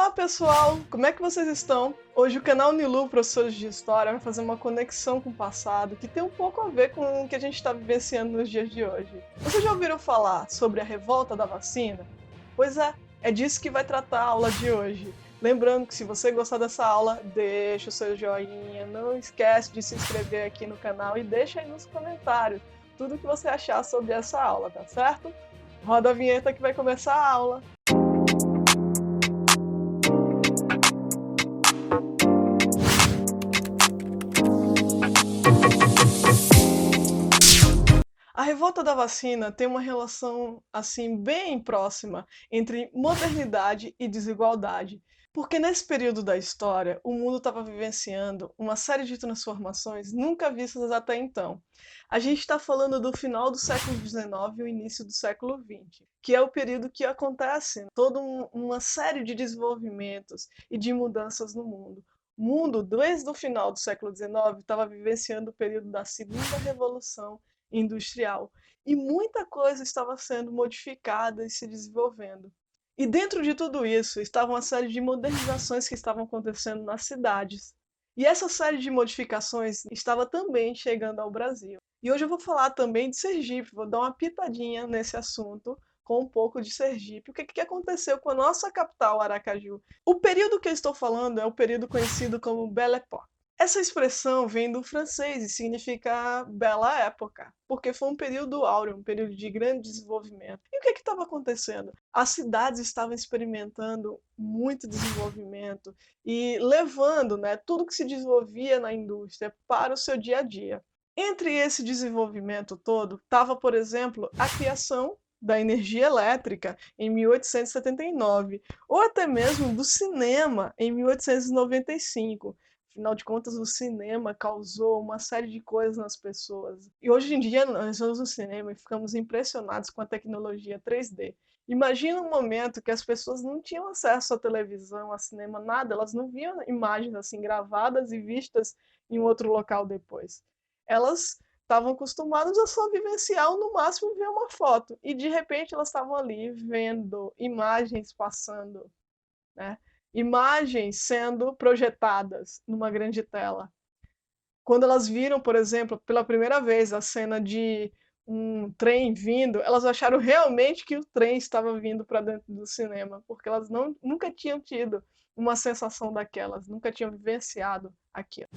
Olá pessoal, como é que vocês estão? Hoje o canal Nilu Professores de História vai fazer uma conexão com o passado que tem um pouco a ver com o que a gente está vivenciando nos dias de hoje. Vocês já ouviram falar sobre a revolta da vacina? Pois é disso que vai tratar a aula de hoje. Lembrando que se você gostar dessa aula, deixa o seu joinha, não esquece de se inscrever aqui no canal e deixa aí nos comentários tudo o que você achar sobre essa aula, tá certo? Roda a vinheta que vai começar a aula. A revolta da vacina tem uma relação, assim, bem próxima entre modernidade e desigualdade, porque nesse período da história, o mundo estava vivenciando uma série de transformações nunca vistas até então. A gente está falando do final do século XIX e o início do século XX, que é o período que acontece toda uma série de desenvolvimentos e de mudanças no mundo. O mundo, desde o final do século XIX, estava vivenciando o período da Segunda Revolução Industrial e muita coisa estava sendo modificada e se desenvolvendo. E dentro de tudo isso estava uma série de modernizações que estavam acontecendo nas cidades. E essa série de modificações estava também chegando ao Brasil. E hoje eu vou falar também de Sergipe, vou dar uma pitadinha nesse assunto com um pouco de Sergipe. O que aconteceu com a nossa capital, Aracaju? O período que eu estou falando é o período conhecido como Belle Époque. Essa expressão vem do francês e significa bela época, porque foi um período áureo, um período de grande desenvolvimento. E o que estava acontecendo? As cidades estavam experimentando muito desenvolvimento e levando, né, tudo que se desenvolvia na indústria para o seu dia a dia. Entre esse desenvolvimento todo, estava, por exemplo, a criação da energia elétrica em 1879, ou até mesmo do cinema em 1895. Afinal de contas, o cinema causou uma série de coisas nas pessoas. E hoje em dia, nós vamos no cinema e ficamos impressionados com a tecnologia 3D. Imagina um momento que as pessoas não tinham acesso à televisão, a cinema, nada, elas não viam imagens assim gravadas e vistas em outro local depois. Elas estavam acostumadas a só vivenciar ou no máximo ver uma foto. E de repente elas estavam ali vendo imagens passando, né? Imagens sendo projetadas numa grande tela. Quando elas viram, por exemplo, pela primeira vez a cena de um trem vindo, elas acharam realmente que o trem estava vindo para dentro do cinema, porque elas nunca tinham tido uma sensação daquelas, nunca tinham vivenciado aquilo.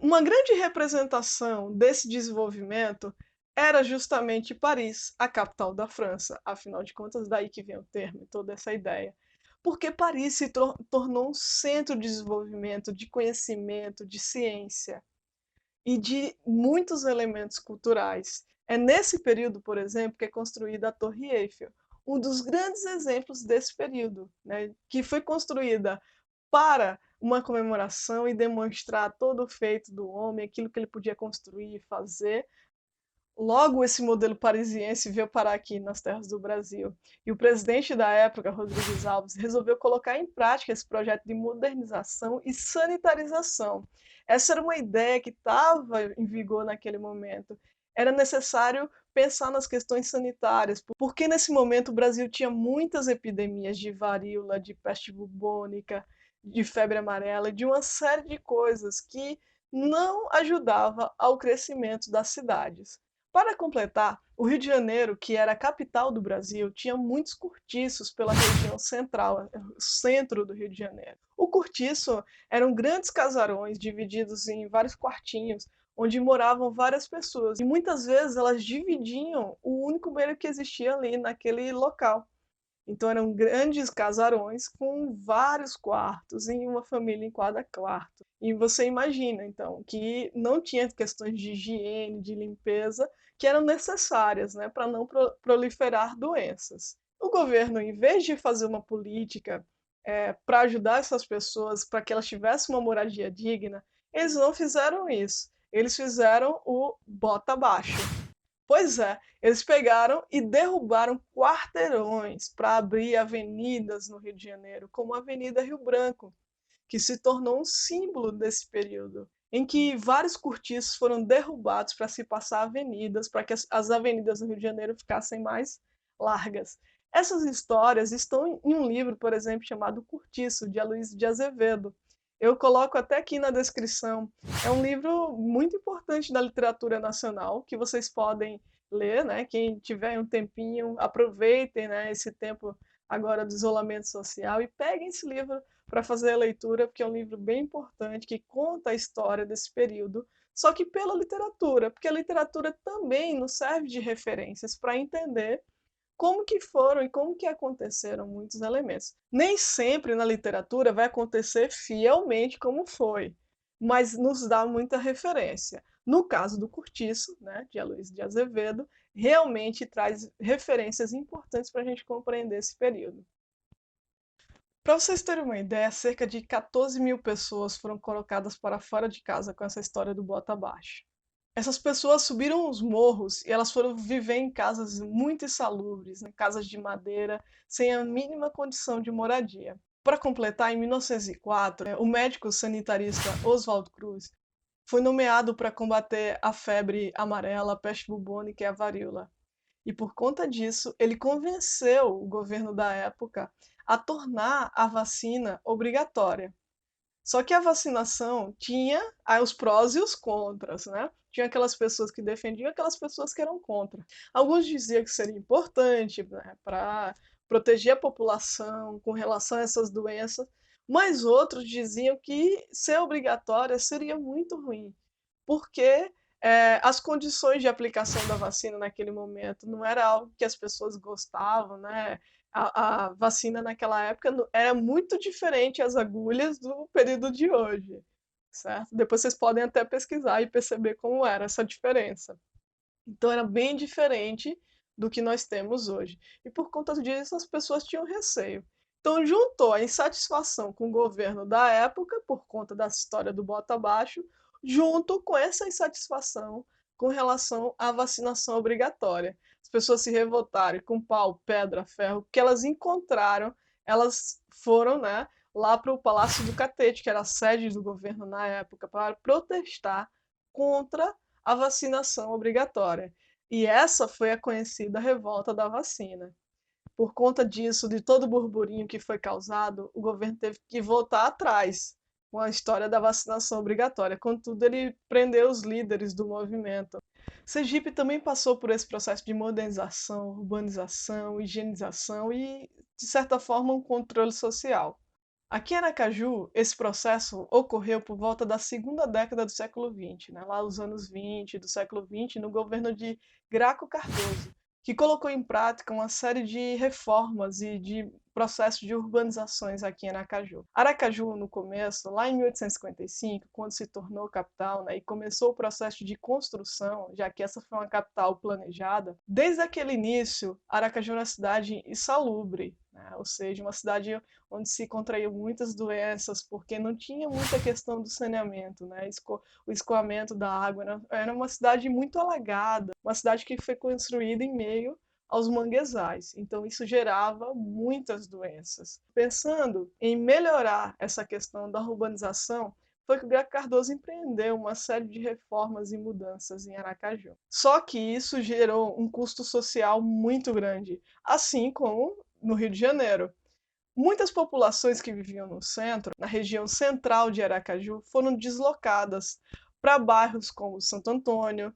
Uma grande representação desse desenvolvimento era justamente Paris, a capital da França. Afinal de contas, daí que vem o termo e toda essa ideia. Porque Paris se tornou um centro de desenvolvimento, de conhecimento, de ciência e de muitos elementos culturais. É nesse período, por exemplo, que é construída a Torre Eiffel, um dos grandes exemplos desse período, né, que foi construída para uma comemoração e demonstrar todo o feito do homem, aquilo que ele podia construir e fazer. Logo, esse modelo parisiense veio parar aqui nas terras do Brasil. E o presidente da época, Rodrigues Alves, resolveu colocar em prática esse projeto de modernização e sanitarização. Essa era uma ideia que estava em vigor naquele momento. Era necessário pensar nas questões sanitárias, porque nesse momento o Brasil tinha muitas epidemias de varíola, de peste bubônica, de febre amarela, de uma série de coisas que não ajudava ao crescimento das cidades. Para completar, o Rio de Janeiro, que era a capital do Brasil, tinha muitos cortiços pela região central, centro do Rio de Janeiro. O cortiço eram grandes casarões divididos em vários quartinhos, onde moravam várias pessoas. E muitas vezes elas dividiam o único banheiro que existia ali naquele local. Então eram grandes casarões com vários quartos e uma família em cada quarto. E você imagina, então, que não tinha questões de higiene, de limpeza, que eram necessárias, né, para não proliferar doenças. O governo, em vez de fazer uma política para ajudar essas pessoas, para que elas tivessem uma moradia digna, eles não fizeram isso. Eles fizeram o bota abaixo. Pois é, eles pegaram e derrubaram quarteirões para abrir avenidas no Rio de Janeiro, como a Avenida Rio Branco, que se tornou um símbolo desse período, em que vários cortiços foram derrubados para se passar avenidas, para que as avenidas do Rio de Janeiro ficassem mais largas. Essas histórias estão em um livro, por exemplo, chamado Curtiço, de Aloysio de Azevedo. Eu coloco até aqui na descrição. É um livro muito importante da literatura nacional, que vocês podem ler, né? Quem tiver um tempinho, aproveitem, né, esse tempo agora do isolamento social e peguem esse livro para fazer a leitura, porque é um livro bem importante que conta a história desse período, só que pela literatura, porque a literatura também nos serve de referências para entender como que foram e como que aconteceram muitos elementos. Nem sempre na literatura vai acontecer fielmente como foi, mas nos dá muita referência. No caso do Curtiço, né, de Aloysio de Azevedo, realmente traz referências importantes para a gente compreender esse período. Para vocês terem uma ideia, cerca de 14 mil pessoas foram colocadas para fora de casa com essa história do bota abaixo. Essas pessoas subiram os morros e elas foram viver em casas muito insalubres, né? Casas de madeira, sem a mínima condição de moradia. Para completar, em 1904, o médico sanitarista Oswald Cruz foi nomeado para combater a febre amarela, a peste bubônica e a varíola. E por conta disso, ele convenceu o governo da época a tornar a vacina obrigatória. Só que a vacinação tinha os prós e os contras, né? Tinha aquelas pessoas que defendiam e aquelas pessoas que eram contra. Alguns diziam que seria importante, né, para proteger a população com relação a essas doenças, mas outros diziam que ser obrigatória seria muito ruim, porque as condições de aplicação da vacina naquele momento não era algo que as pessoas gostavam, né? A vacina naquela época era muito diferente as agulhas do período de hoje, certo? Depois vocês podem até pesquisar e perceber como era essa diferença. Então era bem diferente do que nós temos hoje. E por conta disso as pessoas tinham receio. Então juntou a insatisfação com o governo da época, por conta da história do bota abaixo, junto com essa insatisfação com relação à vacinação obrigatória. As pessoas se revoltaram com pau, pedra, ferro, que elas encontraram, elas foram, né, lá para o Palácio do Catete, que era a sede do governo na época, para protestar contra a vacinação obrigatória. E essa foi a conhecida revolta da vacina. Por conta disso, de todo o burburinho que foi causado, o governo teve que voltar atrás com a história da vacinação obrigatória. Contudo, ele prendeu os líderes do movimento. Sergipe também passou por esse processo de modernização, urbanização, higienização e, de certa forma, um controle social. Aqui em Aracaju, esse processo ocorreu por volta da segunda década do século XX, né, lá os anos 20 do século XX, no governo de Graco Cardoso, que colocou em prática uma série de reformas e de processos de urbanizações aqui em Aracaju. Aracaju, no começo, lá em 1855, quando se tornou capital, né, e começou o processo de construção, já que essa foi uma capital planejada, desde aquele início, Aracaju era uma cidade insalubre, né, ou seja, uma cidade onde se contraíam muitas doenças, porque não tinha muita questão do saneamento, né? O escoamento da água. Era uma cidade muito alagada, uma cidade que foi construída em meio aos manguezais. Então, isso gerava muitas doenças. Pensando em melhorar essa questão da urbanização, foi que o Graco Cardoso empreendeu uma série de reformas e mudanças em Aracaju. Só que isso gerou um custo social muito grande, assim como no Rio de Janeiro. Muitas populações que viviam no centro, na região central de Aracaju, foram deslocadas para bairros como Santo Antônio,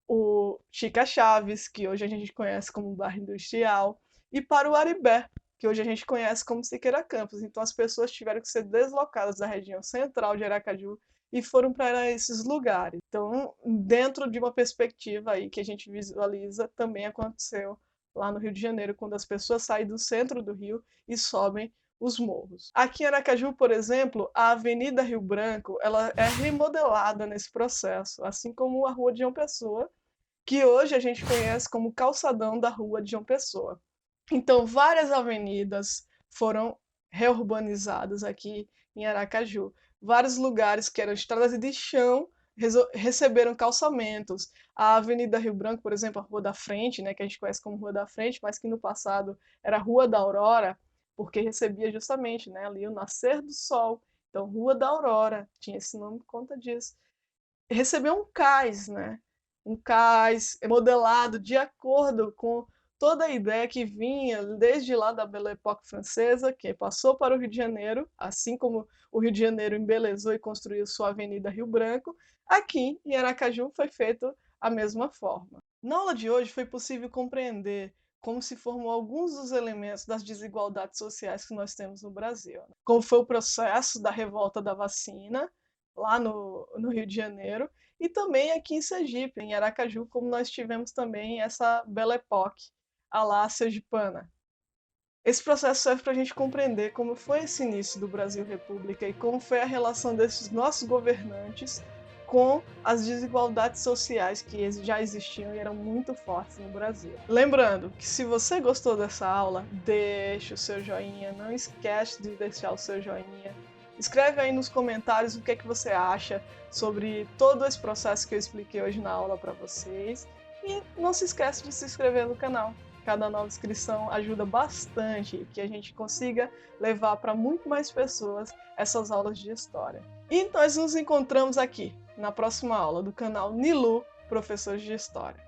o Chica Chaves, que hoje a gente conhece como bairro industrial, e para o Aribé, que hoje a gente conhece como Siqueira Campos. Então as pessoas tiveram que ser deslocadas da região central de Aracaju e foram para esses lugares. Então, dentro de uma perspectiva aí que a gente visualiza, também aconteceu lá no Rio de Janeiro, quando as pessoas saem do centro do Rio e sobem os morros. Aqui em Aracaju, por exemplo, a Avenida Rio Branco, ela é remodelada nesse processo, assim como a Rua de João Pessoa, que hoje a gente conhece como calçadão da Rua de João Pessoa. Então, várias avenidas foram reurbanizadas aqui em Aracaju. Vários lugares que eram estradas de chão receberam calçamentos. A Avenida Rio Branco, por exemplo, a Rua da Frente, né, que a gente conhece como Rua da Frente, mas que no passado era Rua da Aurora, porque recebia justamente, né, ali o nascer do sol. Então, Rua da Aurora tinha esse nome por conta disso. Recebeu um cais, né? Um cais modelado de acordo com toda a ideia que vinha desde lá da Belle Époque francesa, que passou para o Rio de Janeiro, assim como o Rio de Janeiro embelezou e construiu sua Avenida Rio Branco, aqui em Aracaju foi feito a mesma forma. Na aula de hoje foi possível compreender como se formou alguns dos elementos das desigualdades sociais que nós temos no Brasil, né? Como foi o processo da revolta da vacina, lá no Rio de Janeiro, e também aqui em Sergipe, em Aracaju, como nós tivemos também essa Belle Époque, à la sergipana. Esse processo serve para a gente compreender como foi esse início do Brasil República e como foi a relação desses nossos governantes com as desigualdades sociais que já existiam e eram muito fortes no Brasil. Lembrando que se você gostou dessa aula, deixe o seu joinha, não esquece de deixar o seu joinha. Escreve aí nos comentários o que é que você acha sobre todo esse processo que eu expliquei hoje na aula para vocês. E não se esqueça de se inscrever no canal. Cada nova inscrição ajuda bastante que a gente consiga levar para muito mais pessoas essas aulas de história. E nós nos encontramos aqui na próxima aula do canal Nilu, Professores de História.